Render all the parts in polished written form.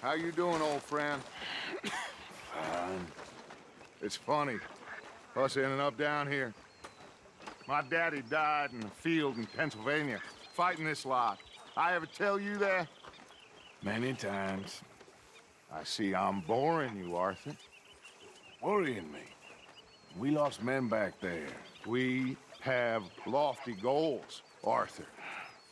How you doing, old friend? It's funny, us ending up down here. My daddy died in a field in Pennsylvania, fighting this lot. I ever tell you that? Many times. I see I'm boring you, Arthur. Worrying me. We lost men back there. We have lofty goals, Arthur.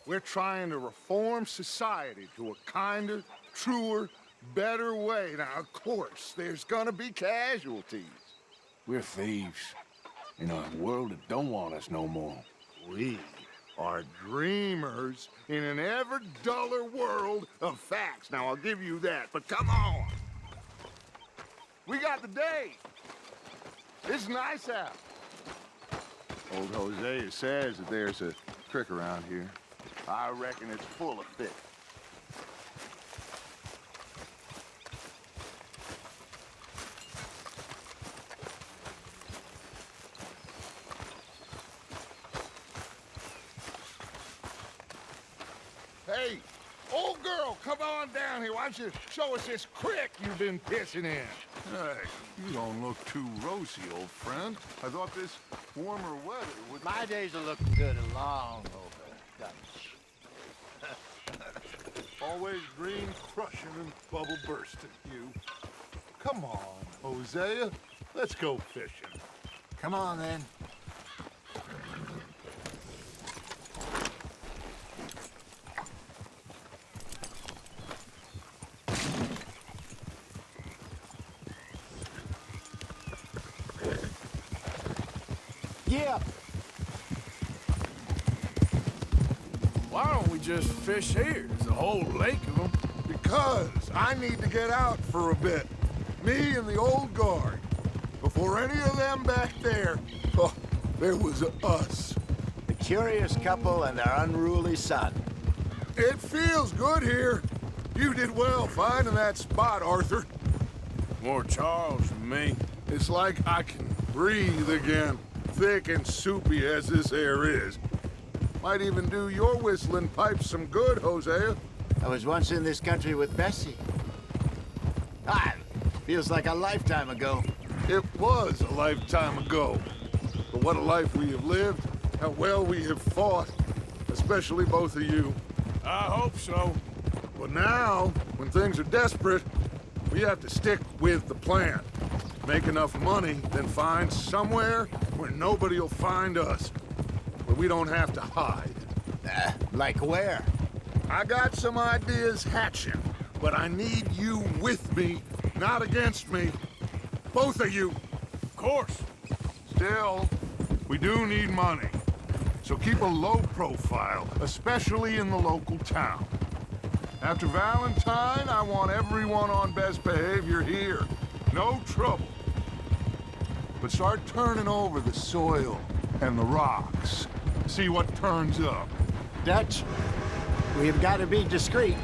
We're trying to reform society to a kinder, truer, better way. Now, of course, there's gonna be casualties. We're thieves. In a world that don't want us no more. We are dreamers in an ever duller world of facts. Now, I'll give you that, but come on. We got the day. It's nice out. Old Hosea says that there's a creek around here. I reckon it's full of fish. Hey, old girl, come on down here. Why don't you show us this creek you've been pissing in? Hey, you don't look too rosy, old friend. I thought this warmer weather would... My days are looking good and long over, Dutch. Always green crushing and bubble bursting, you. Come on, Hosea. Let's go fishing. Come on, then. Yeah. Why don't we just fish here? There's a whole lake of them. Because I need to get out for a bit. Me and the old guard. Before any of them back there, oh, there was us. The curious couple and their unruly son. It feels good here. You did well finding that spot, Arthur. More Charles than me. It's like I can breathe again. Thick and soupy as this air is. Might even do your whistling pipes some good, Hosea. I was once in this country with Bessie. Feels like a lifetime ago. It was a lifetime ago. But what a life we have lived. How well we have fought. Especially both of you. I hope so. But now, when things are desperate, we have to stick with the plan. Make enough money, then find somewhere where nobody will find us. Where we don't have to hide. Like where? I got some ideas hatching, but I need you with me, not against me. Both of you. Of course. Still, we do need money. So keep a low profile, especially in the local town. After Valentine, I want everyone on best behavior here. No trouble. But start turning over the soil and the rocks. See what turns up. Dutch, we've got to be discreet.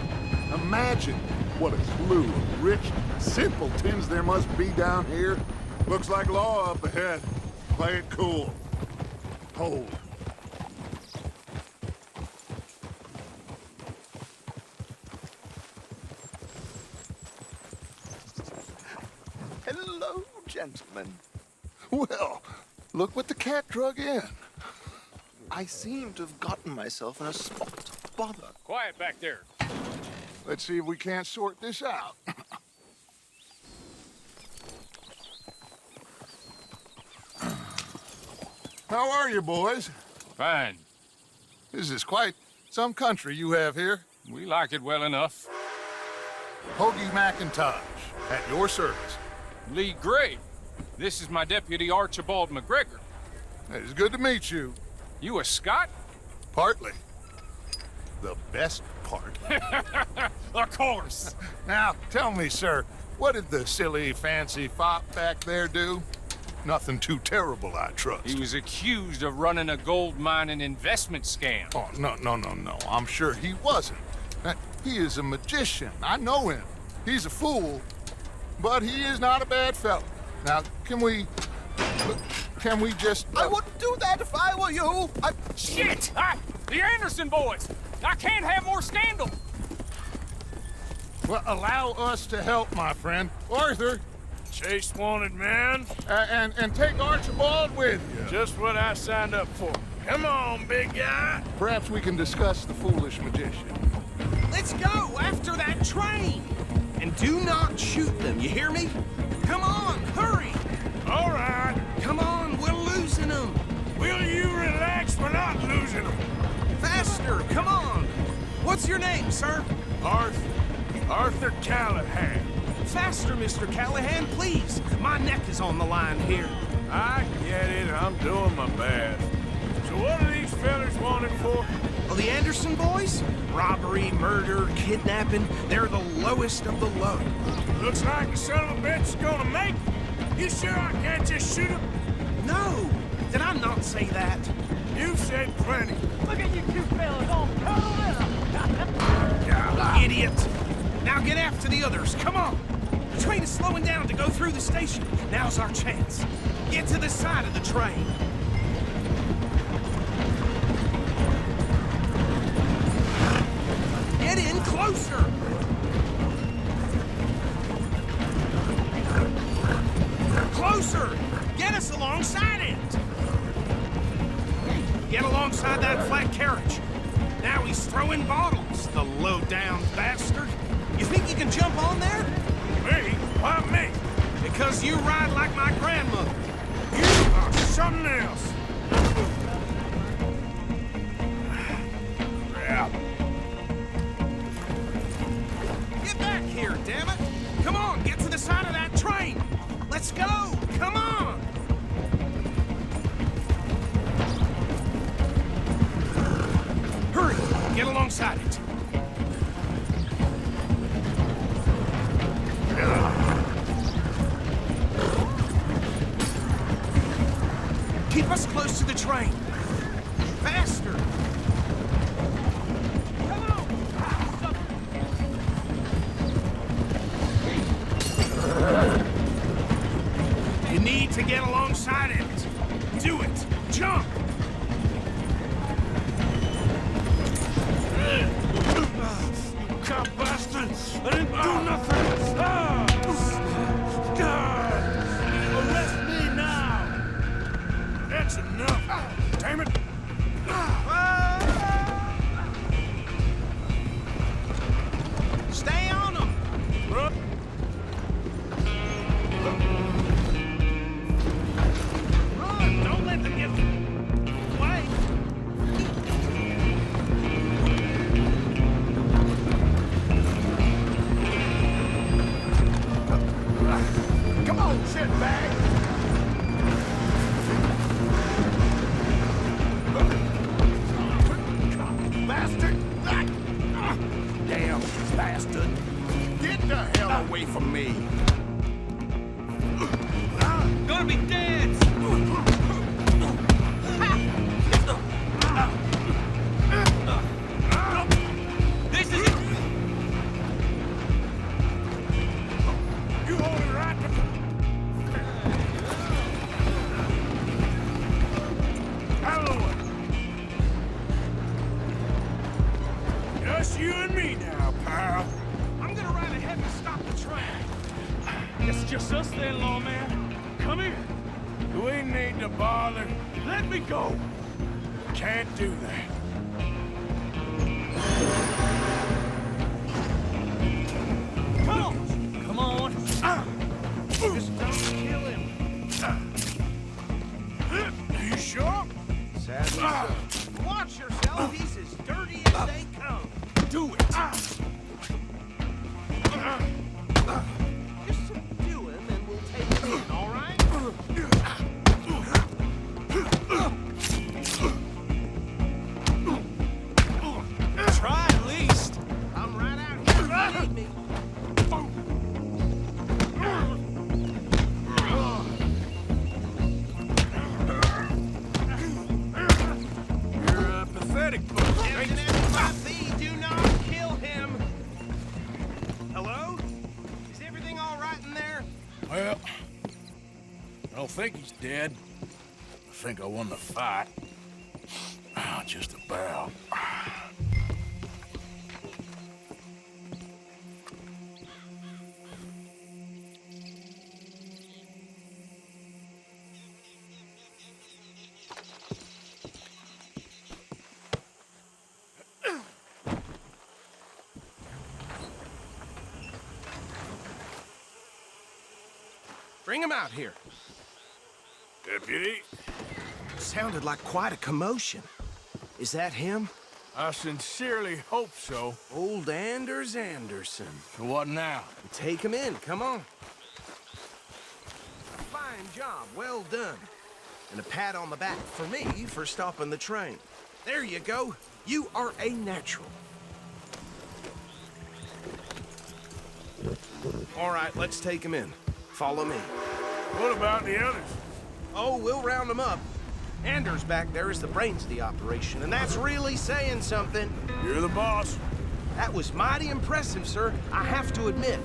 Imagine what a slew of rich simpletons there must be down here. Looks like law up ahead. Play it cool. Hold. Hello, gentlemen. Well, look what the cat drug in. I seem to have gotten myself in a spot. Bother. Quiet back there. Let's see if we can't sort this out. How are you, boys? Fine. This is quite some country you have here. We like it well enough. Hoagie McIntosh, at your service. Lee Gray. This is my deputy Archibald McGregor. It's good to meet you. You a Scot? Partly. The best part. Of course. Now, tell me, sir, what did the silly, fancy fop back there do? Nothing too terrible, I trust. He was accused of running a gold mining investment scam. Oh, no. I'm sure he wasn't. He is a magician. I know him. He's a fool, but he is not a bad fellow. Now, can we just... I wouldn't do that if I were you. Shit! The Anderson boys! I can't have more scandal! Well, allow us to help, my friend. Arthur, Chase wanted man. and take Archibald with you. Just what I signed up for. Come on, big guy. Perhaps we can discuss the foolish magician. Let's go after that train! And do not shoot them, you hear me? Come on, hurry! All right. Come on, we're losing them! Will you relax? We're not losing them. Faster, come on! What's your name, sir? Arthur Callahan. Faster, Mr. Callahan, please! My neck is on the line here. I get it. I'm doing my best. So what are these fellas wanted for? Well, the Anderson boys? Robbery, murder, kidnapping, they're the lowest of the low. Looks like the son of a bitch is gonna make it. You sure I can't just shoot him? No! Did I not say that? You've said plenty. Look at you two fellas all cuddled up. Idiot! Now get after the others, come on! The train is slowing down to go through the station. Now's our chance. Get to the side of the train. Get in closer! Closer! Get us alongside it! Get alongside that flat carriage. Now he's throwing bottles, the low-down bastard. You think you can jump on there? Me? Why me? Because you ride like my grandmother. You are something else. Crap. Get back here, damn it! Come on, get to the side of that train! Let's go! Come on! Hurry! Get alongside it. Keep us close to the train. Faster! Come on! You need to get alongside it. Do it. Jump! You cop bastard! I didn't do nothing! Ah! God! Arrest me now! That's enough! Damn it! Stay on them! Run! Don't let them get away! Come on, shitbag! Bastard! Damn bastard! Get the hell away from me! Gonna be dead! This is it! You hold it right to... Out of the way. Just you and me now, pal. I'm gonna ride ahead and stop the train. It's just us then, lawman. Come here. We need to bother. Let me go. Can't do that. Come on! Come on! Just don't kill him. You sure? Watch yourself, he's as dirty as they come. Do it. Just subdue him and we'll take him in, all right? Try at least. I'm right out here if you need me. You're a pathetic bunch. Do not kill him. Hello? Is everything all right in there? Well, I don't think he's dead. I think I won the fight. Just about. Bring him out here. Deputy, Sounded like quite a commotion. Is that him? I sincerely hope so. Old Anders Anderson. So what now? Take him in, come on. Fine job, well done. And a pat on the back for me for stopping the train. There you go. You are a natural. All right, let's take him in. Follow me. What about the others? Oh, we'll round them up. Anders back there is the brains of the operation, and that's really saying something. You're the boss. That was mighty impressive, sir. I have to admit.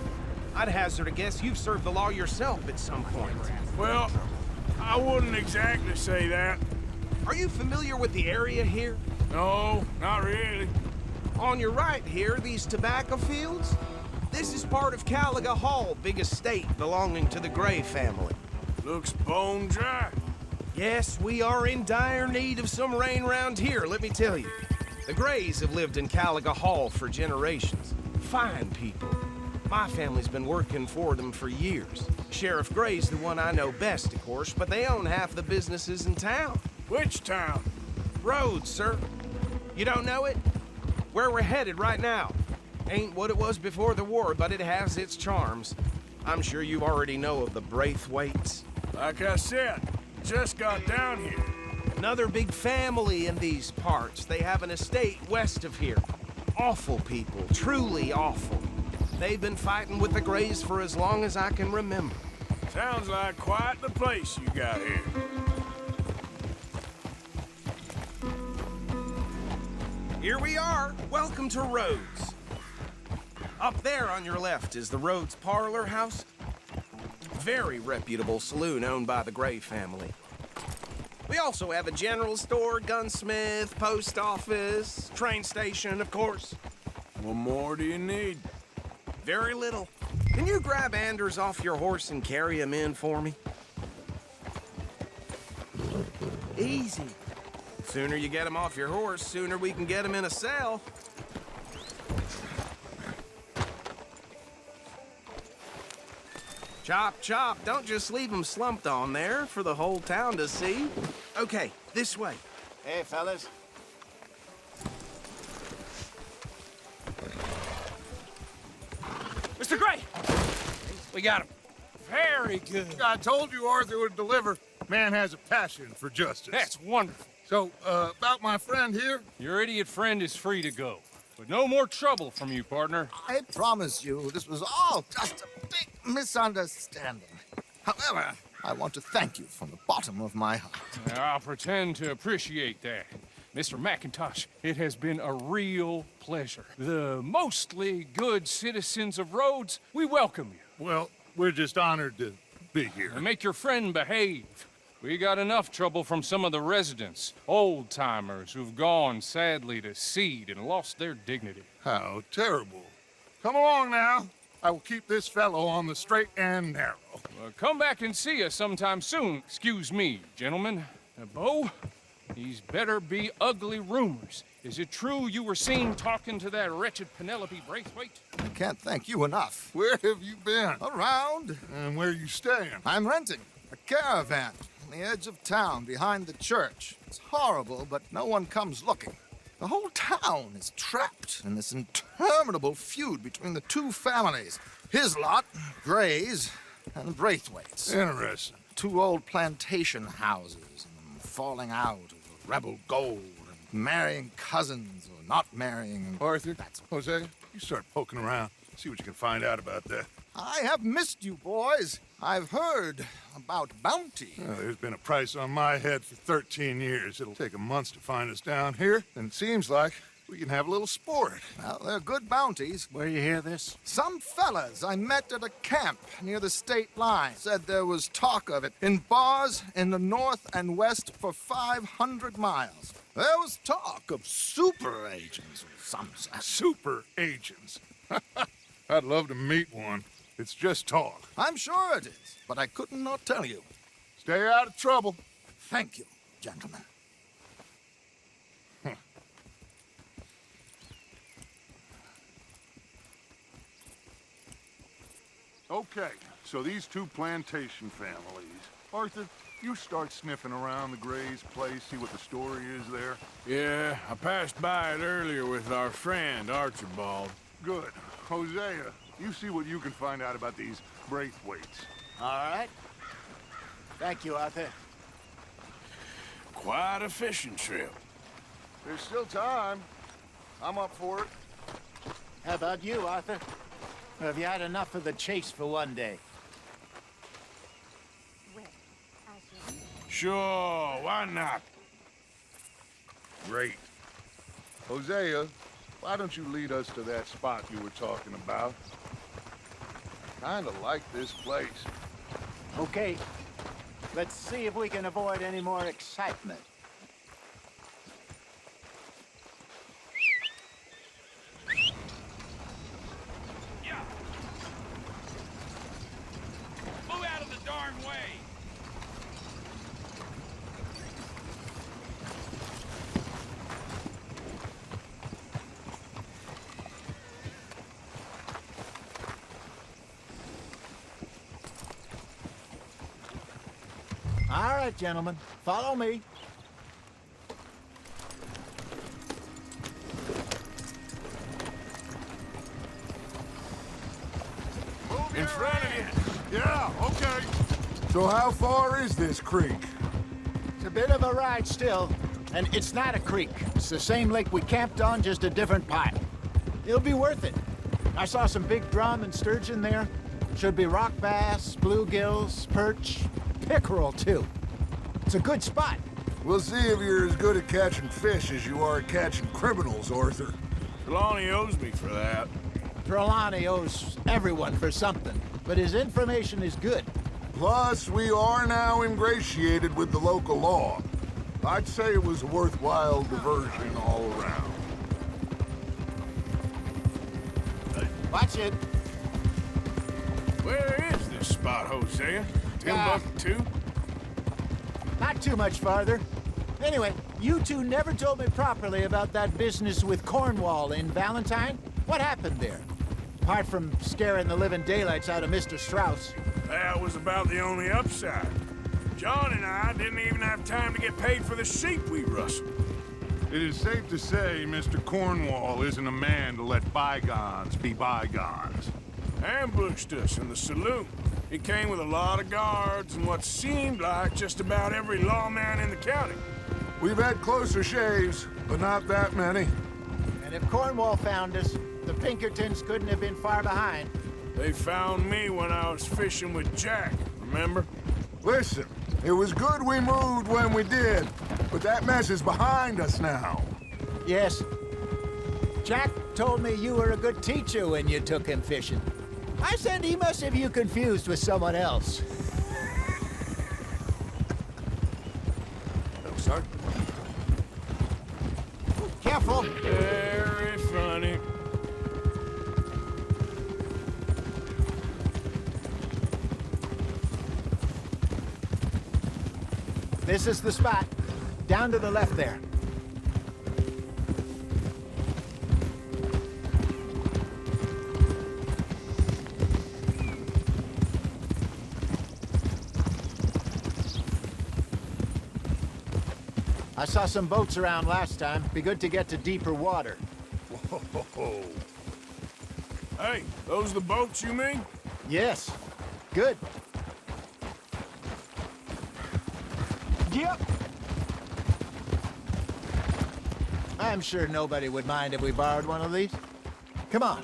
I'd hazard a guess you've served the law yourself at some point. Well, I wouldn't exactly say that. Are you familiar with the area here? No, not really. On your right here, these tobacco fields? This is part of Caliga Hall, big estate belonging to the Gray family. Looks bone dry. Yes, we are in dire need of some rain round here, let me tell you. The Grays have lived in Caliga Hall for generations. Fine people. My family's been working for them for years. Sheriff Gray's the one I know best, of course, but they own half the businesses in town. Which town? Rhodes, sir. You don't know it? Where we're headed right now. Ain't what it was before the war, but it has its charms. I'm sure you already know of the Braithwaites. Like I said, just got down here. Another big family in these parts. They have an estate west of here. Awful people, truly awful. They've been fighting with the Grays for as long as I can remember. Sounds like quite the place you got here. Here we are. Welcome to Rhodes. Up there on your left is the Rhodes Parlor House. Very reputable saloon owned by the Gray family. We also have a general store, gunsmith, post office, train station, of course. What more do you need? Very little. Can you grab Anders off your horse and carry him in for me? Easy. Sooner you get him off your horse, sooner we can get him in a cell. Chop, chop. Don't just leave him slumped on there for the whole town to see. Okay, this way. Hey, fellas. Mr. Gray! We got him. Very good. I told you Arthur would deliver. Man has a passion for justice. That's wonderful. So, about my friend here? Your idiot friend is free to go. But no more trouble from you, partner. I promise you, this was all just a big misunderstanding. However, I want to thank you from the bottom of my heart. I'll pretend to appreciate that. Mr. McIntosh, it has been a real pleasure. The mostly good citizens of Rhodes, we welcome you. Well, we're just honored to be here. And make your friend behave. We got enough trouble from some of the residents, old-timers who've gone, sadly, to seed and lost their dignity. How terrible. Come along now. I will keep this fellow on the straight and narrow. Come back and see us sometime soon. Excuse me, gentlemen. Bo, these better be ugly rumors. Is it true you were seen talking to that wretched Penelope Braithwaite? I can't thank you enough. Where have you been? Around, And where you staying? I'm renting a caravan on the edge of town behind the church. It's horrible, but no one comes looking. The whole town is trapped in this interminable feud between the two families. His lot, Gray's, and Braithwaite's. Interesting. Two old plantation houses, and falling out over rebel gold, and marrying cousins or not marrying. And Arthur, Jose, you start poking around. See what you can find out about that. I have missed you, boys. I've heard about bounty. There's been a price on my head for 13 years. It'll take a month to find us down here, and it seems like we can have a little sport. Well, they're good bounties. Where you hear this? Some fellas I met at a camp near the state line said there was talk of it in bars in the north and west for 500 miles. There was talk of super agents of some sort. Super agents. I'd love to meet one. It's just talk. I'm sure it is, but I couldn't not tell you. Stay out of trouble. Thank you, gentlemen. Okay, So these two plantation families. Arthur, you start sniffing around the Gray's place, see what the story is there. Yeah, I passed by it earlier with our friend, Archibald. Good. Hosea, you see what you can find out about these Braithwaites. All right. Thank you, Arthur. Quite a fishing trip. There's still time. I'm up for it. How about you, Arthur? Or have you had enough of the chase for one day? Sure, why not? Great. Hosea, why don't you lead us to that spot you were talking about? Kinda like this place. Okay. Let's see if we can avoid any more excitement. Yeah. Move out of the darn way. All right, gentlemen. Follow me. In front of you. Yeah, okay. So how far is this creek? It's a bit of a ride still, and it's not a creek. It's the same lake we camped on, just a different part. It'll be worth it. I saw some big drum and sturgeon there. Should be rock bass, bluegills, perch, pickerel, too. It's a good spot. We'll see if you're as good at catching fish as you are at catching criminals, Arthur. Trelawney owes me for that. Trelawney owes everyone for something, but his information is good. Plus, we are now ingratiated with the local law. I'd say it was a worthwhile diversion all around. Watch it. Where is this spot, Hosea? Timbuktu? Not too much farther. Anyway, you two never told me properly about that business with Cornwall in Valentine. What happened there? Apart from scaring the living daylights out of Mr. Strauss. That was about the only upside. John and I didn't even have time to get paid for the sheep we rustled. It is safe to say Mr. Cornwall isn't a man to let bygones be bygones. Ambushed us in the saloon. He came with a lot of guards and what seemed like just about every lawman in the county. We've had closer shaves, but not that many. And if Cornwall found us, the Pinkertons couldn't have been far behind. They found me when I was fishing with Jack, remember? Listen, it was good we moved when we did, but that mess is behind us now. Yes. Jack told me you were a good teacher when you took him fishing. I said he must have you confused with someone else. Oh, sorry. Careful. Very funny. This is the spot. Down to the left there. I saw some boats around last time. Be good to get to deeper water. Whoa. Hey, those the boats you mean? Yes. Good. Yep. I'm sure nobody would mind if we borrowed one of these. Come on.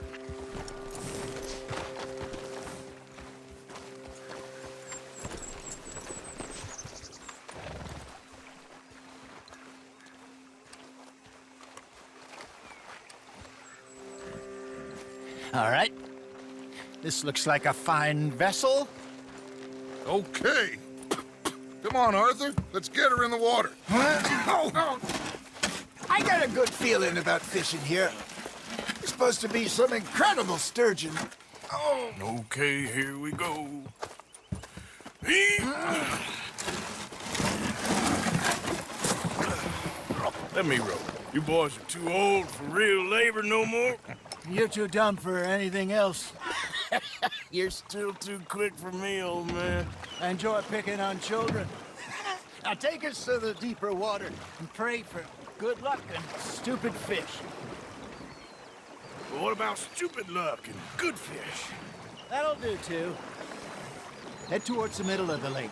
All right. This looks like a fine vessel. Okay. Come on, Arthur. Let's get her in the water. I got a good feeling about fishing here. It's supposed to be some incredible sturgeon. Oh. Okay, here we go. Let me row. You boys are too old for real labor no more. You're too dumb for anything else. You're still too quick for me, old man. I enjoy picking on children. Now take us to the deeper water and pray for good luck and stupid fish. But what about stupid luck and good fish? That'll do, too. Head towards the middle of the lake.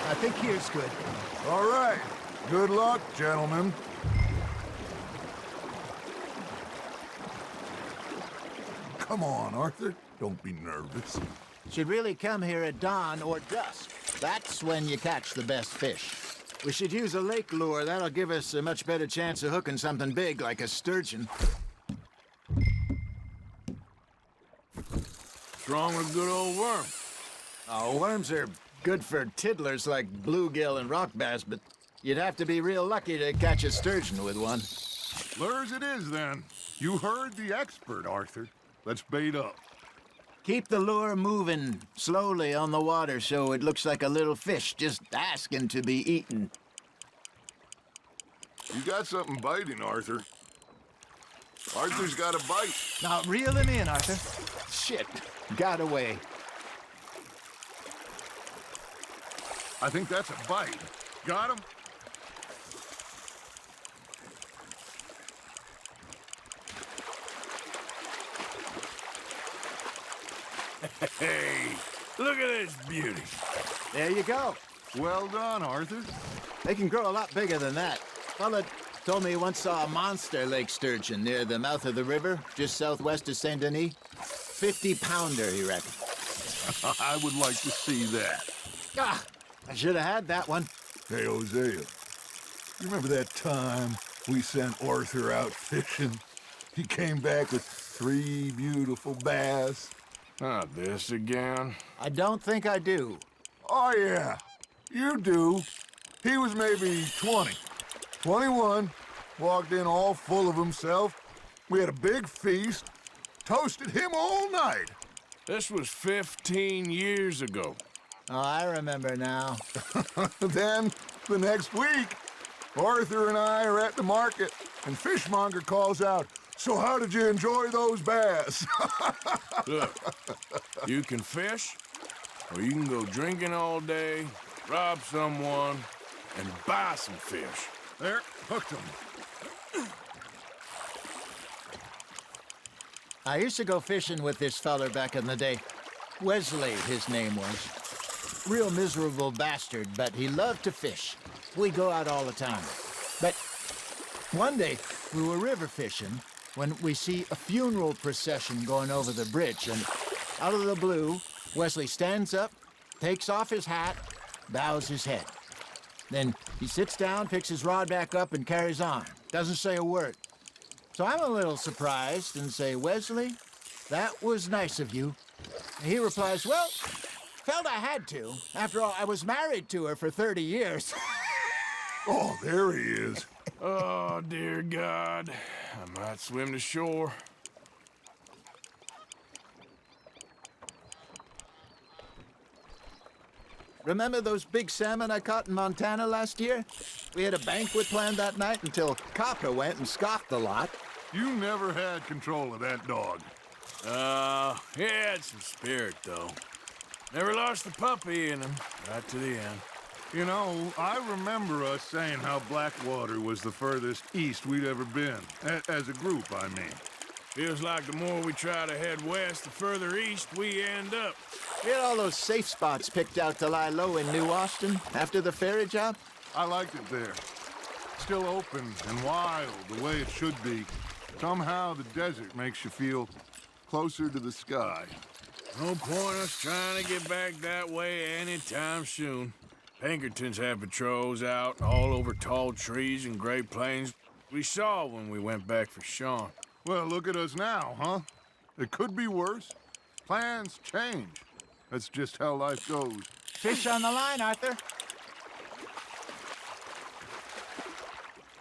I think here's good. All right. Good luck, gentlemen. Come on, Arthur. Don't be nervous. Should really come here at dawn or dusk. That's when you catch the best fish. We should use a lake lure. That'll give us a much better chance of hooking something big like a sturgeon. What's wrong with good old worm? Oh, worms are good for tiddlers like bluegill and rock bass, but you'd have to be real lucky to catch a sturgeon with one. Lures it is, then. You heard the expert, Arthur. Let's bait up. Keep the lure moving slowly on the water so it looks like a little fish just asking to be eaten. You got something biting, Arthur. Arthur's got a bite. Now, reel him in, Arthur. Shit, got away. I think that's a bite. Got him? Hey, look at this beauty. There you go. Well done, Arthur. They can grow a lot bigger than that. Fella told me he once saw a monster lake sturgeon near the mouth of the river, just southwest of Saint Denis. 50-pounder, he reckoned. I would like to see that. Ah, I should have had that one. Hey, Hosea, you remember that time we sent Arthur out fishing? He came back with 3 beautiful bass. Not this again. I don't think I do. Oh, yeah, you do. He was maybe 20, 21, walked in all full of himself. We had a big feast, toasted him all night. This was 15 years ago. Oh, I remember now. Then, the next week, Arthur and I are at the market, and Fishmonger calls out, "So how did you enjoy those bass?" Look, you can fish, or you can go drinking all day, rob someone, and buy some fish. There, hooked him. I used to go fishing with this feller back in the day. Wesley, his name was. Real miserable bastard, but he loved to fish. We'd go out all the time. But one day, we were river fishing when we see a funeral procession going over the bridge, and out of the blue, Wesley stands up, takes off his hat, bows his head. Then he sits down, picks his rod back up, and carries on. Doesn't say a word. So I'm a little surprised and say, "Wesley, that was nice of you." And he replies, "Well, felt I had to. After all, I was married to her for 30 years. Oh, there he is. Oh, dear God. I might swim to shore. Remember those big salmon I caught in Montana last year? We had a banquet planned that night until Copper went and scoffed the lot. You never had control of that dog. He had some spirit, though. Never lost the puppy in him, right to the end. You know, I remember us saying how Blackwater was the furthest east we'd ever been. As a group, I mean. Feels like the more we try to head west, the further east we end up. We had all those safe spots picked out to lie low in New Austin after the ferry job. I liked it there. Still open and wild, the way it should be. Somehow the desert makes you feel closer to the sky. No point us trying to get back that way anytime soon. Pinkertons have patrols out all over tall trees and Great Plains. We saw when we went back for Sean. Well, look at us now, huh? It could be worse. Plans change. That's just how life goes. Fish on the line, Arthur.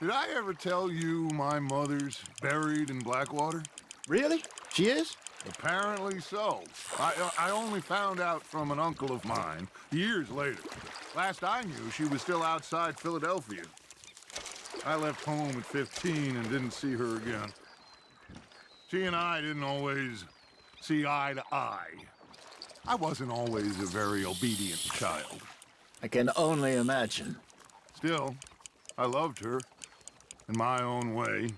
Did I ever tell you my mother's buried in Blackwater? Really? She is? Apparently so. I only found out from an uncle of mine years later. Last I knew, she was still outside Philadelphia. I left home at 15 and didn't see her again. She and I didn't always see eye to eye. I wasn't always a very obedient child. I can only imagine. Still, I loved her in my own way,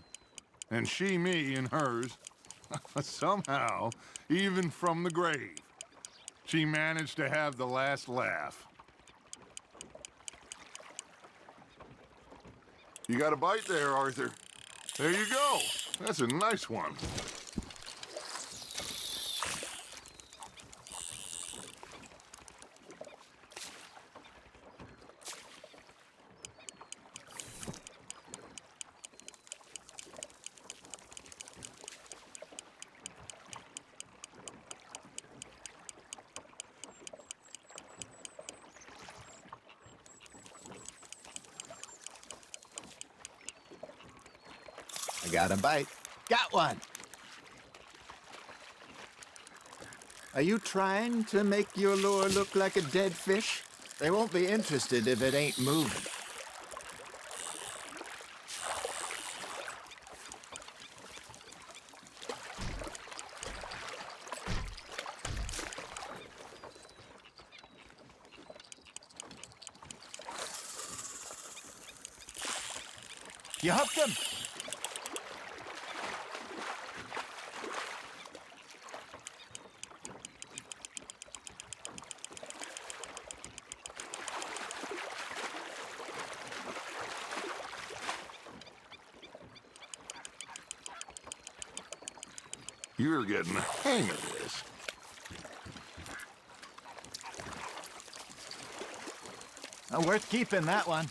and she me in hers. Somehow, even from the grave, she managed to have the last laugh. You got a bite there, Arthur. There you go. That's a nice one. I got a bite. Got one! Are you trying to make your lure look like a dead fish? They won't be interested if it ain't moving. You hooked him! You're getting the hang of this. Worth keeping, that one.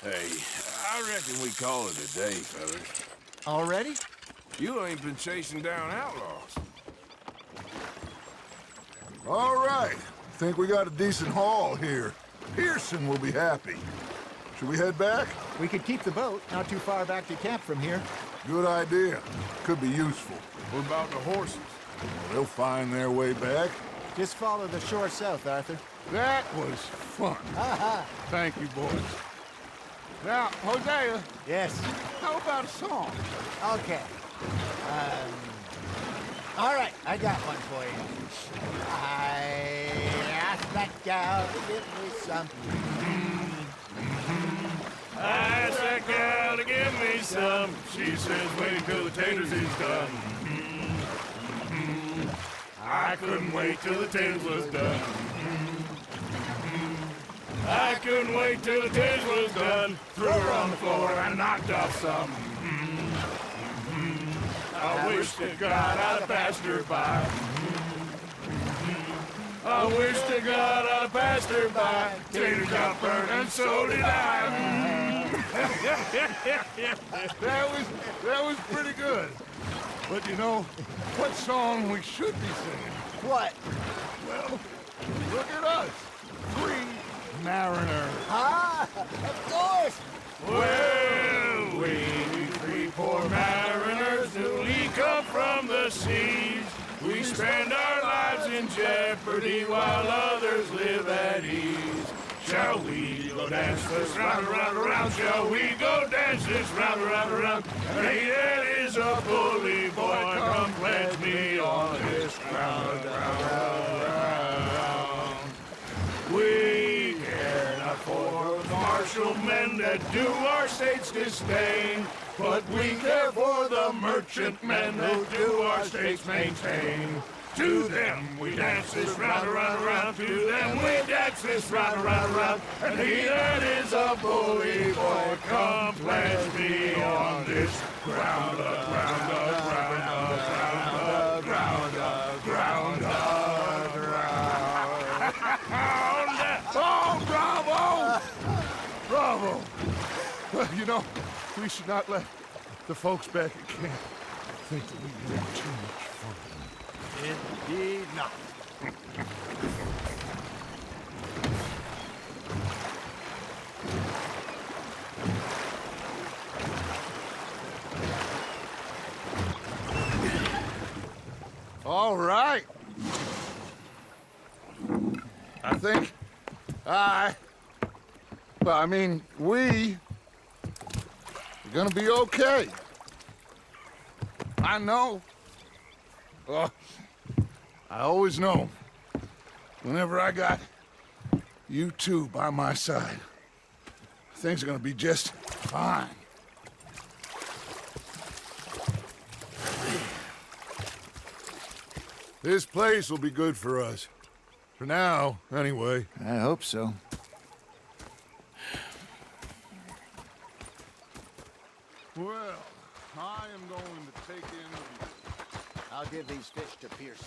Hey, I reckon we call it a day, fellas. Already? You ain't been chasing down outlaws. All right. Think we got a decent haul here. Pearson will be happy. Should we head back? We could keep the boat, not too far back to camp from here. Good idea. Could be useful. What about the horses? They'll find their way back. Just follow the shore south, Arthur. That was fun. Thank you, boys. Now, Hosea, Yes. how about a song? Okay. All right, I got one for you. I asked that gal to give me some. I asked that gal to give me some. She says, wait till the taters is done. I couldn't wait till the taters was done. I couldn't wait till the taters was done. Threw her on the floor and knocked off some. I wish to God I'd passed her by. I wish to God I'd passed her by. Taters got burned and so did I. That was pretty good. But you know, what song we should be singing? What? Well, look at us. Three mariners. Ah, of course. Well, we three poor mariners newly come from the seas. We spend our lives in jeopardy while others live at ease. Shall we go dance this round, around, around? Shall we go dance this round, around, around? Hey, that is a bully boy. Come pledge me on this ground, ground. We care not for martial men that do our state's disdain, but we care for the merchant men that do our state's maintain. To them we dance this round, around, around. To them we dance this round, around, around. And he that is a bully boy, come pledge me on this ground, ground, ground, ground, ground, ground, ground. Oh, bravo! Bravo! Well, you know, we should not let the folks back at camp think that we had too much fun. Indeed not. All right. I think we are gonna be okay. I know. I always know. Whenever I got you two by my side, things are gonna be just fine. This place will be good for us. For now, anyway. I hope so. Well, I am going to take in the view. I'll give these fish to Pearson.